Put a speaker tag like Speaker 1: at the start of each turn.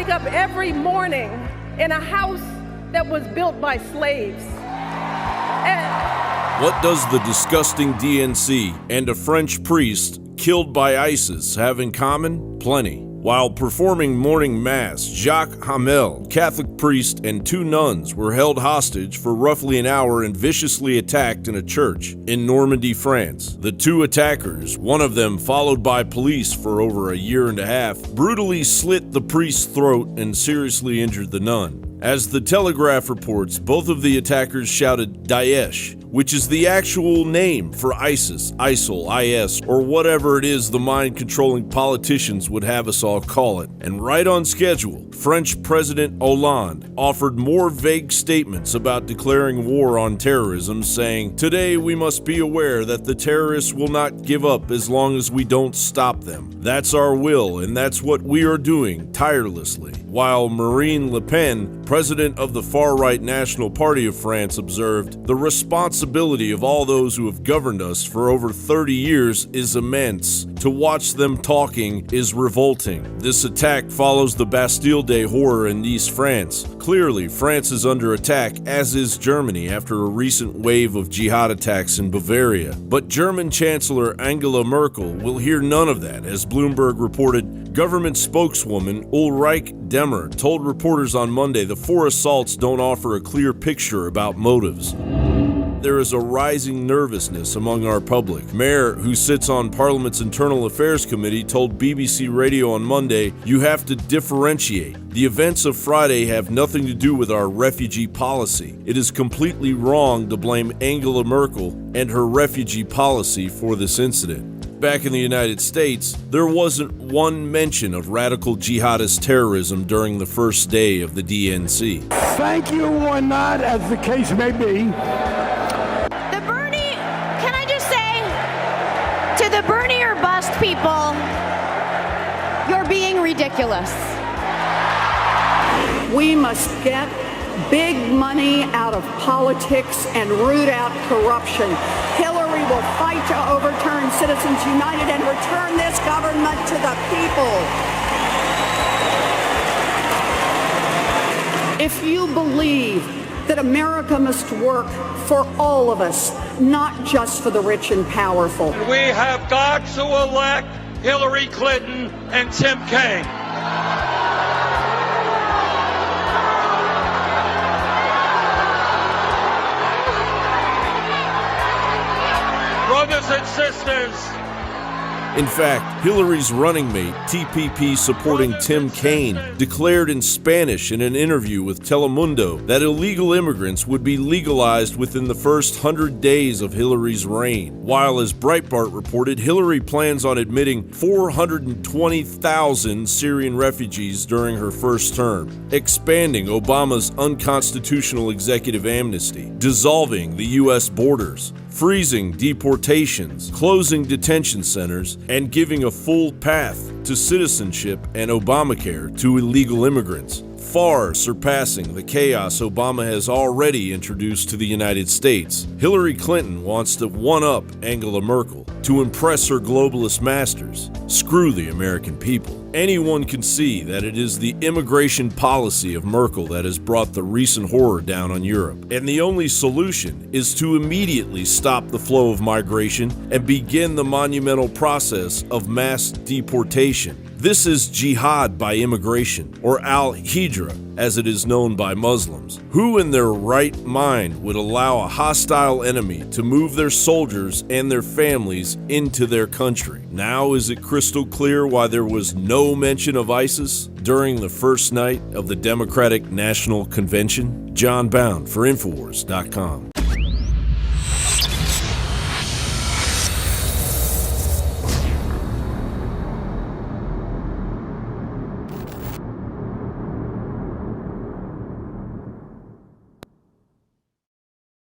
Speaker 1: wake up every morning in a house that was built by slaves.
Speaker 2: What does the disgusting DNC and a French priest killed by ISIS have in common? Plenty. While performing morning mass, Jacques Hamel, Catholic priest, and 2 nuns were held hostage for roughly an hour and viciously attacked in a church in Normandy, France. The 2 attackers, one of them followed by police for over a year and a half, brutally slit the priest's throat and seriously injured the nun. As the Telegraph reports, both of the attackers shouted Daesh, which is the actual name for ISIS, ISIL, IS, or whatever it is the mind-controlling politicians would have us all call it. And right on schedule, French President Hollande offered more vague statements about declaring war on terrorism, saying, "Today we must be aware that the terrorists will not give up as long as we don't stop them. That's our will, and that's what we are doing tirelessly." While Marine Le Pen, president of the far-right National Party of France, observed, "The responsibility of all those who have governed us for over 30 years is immense. To watch them talking is revolting." This attack follows the Bastille Day horror in Nice, France. Clearly, France is under attack, as is Germany after a recent wave of jihad attacks in Bavaria. But German Chancellor Angela Merkel will hear none of that, as Bloomberg reported. Government spokeswoman Ulrike Demmer told reporters on Monday the 4 assaults don't offer a clear picture about motives. There is a rising nervousness among our public. Mayor, who sits on Parliament's Internal Affairs Committee, told BBC Radio on Monday, "You have to differentiate. The events of Friday have nothing to do with our refugee policy. It is completely wrong to blame Angela Merkel and her refugee policy for this incident." Back in the United States, there wasn't one mention of radical jihadist terrorism during the first day of the DNC.
Speaker 3: Thank you or not, as the case may be.
Speaker 4: To the Bernie or bust people, you're being ridiculous.
Speaker 5: We must get big money out of politics and root out corruption. Hillary will fight to overturn Citizens United and return this government to the people. If you believe that America must work for all of us, not just for the rich and powerful.
Speaker 6: We have got to elect Hillary Clinton and Tim Kaine. Brothers and sisters.
Speaker 2: In fact, Hillary's running mate, TPP supporting Tim Kaine, declared in Spanish in an interview with Telemundo that illegal immigrants would be legalized within the first 100 days of Hillary's reign. While, as Breitbart reported, Hillary plans on admitting 420,000 Syrian refugees during her first term, expanding Obama's unconstitutional executive amnesty, dissolving the U.S. borders, freezing deportations, closing detention centers, and giving a full path to citizenship and Obamacare to illegal immigrants, far surpassing the chaos Obama has already introduced to the United States. Hillary Clinton wants to one-up Angela Merkel to impress her globalist masters. Screw the American people. Anyone can see that it is the immigration policy of Merkel that has brought the recent horror down on Europe. And the only solution is to immediately stop the flow of migration and begin the monumental process of mass deportation. This is jihad by immigration, or al-Hijra, as it is known by Muslims. Who in their right mind would allow a hostile enemy to move their soldiers and their families into their country? Now is it crystal clear why there was no mention of ISIS during the first night of the Democratic National Convention? John Bound for Infowars.com.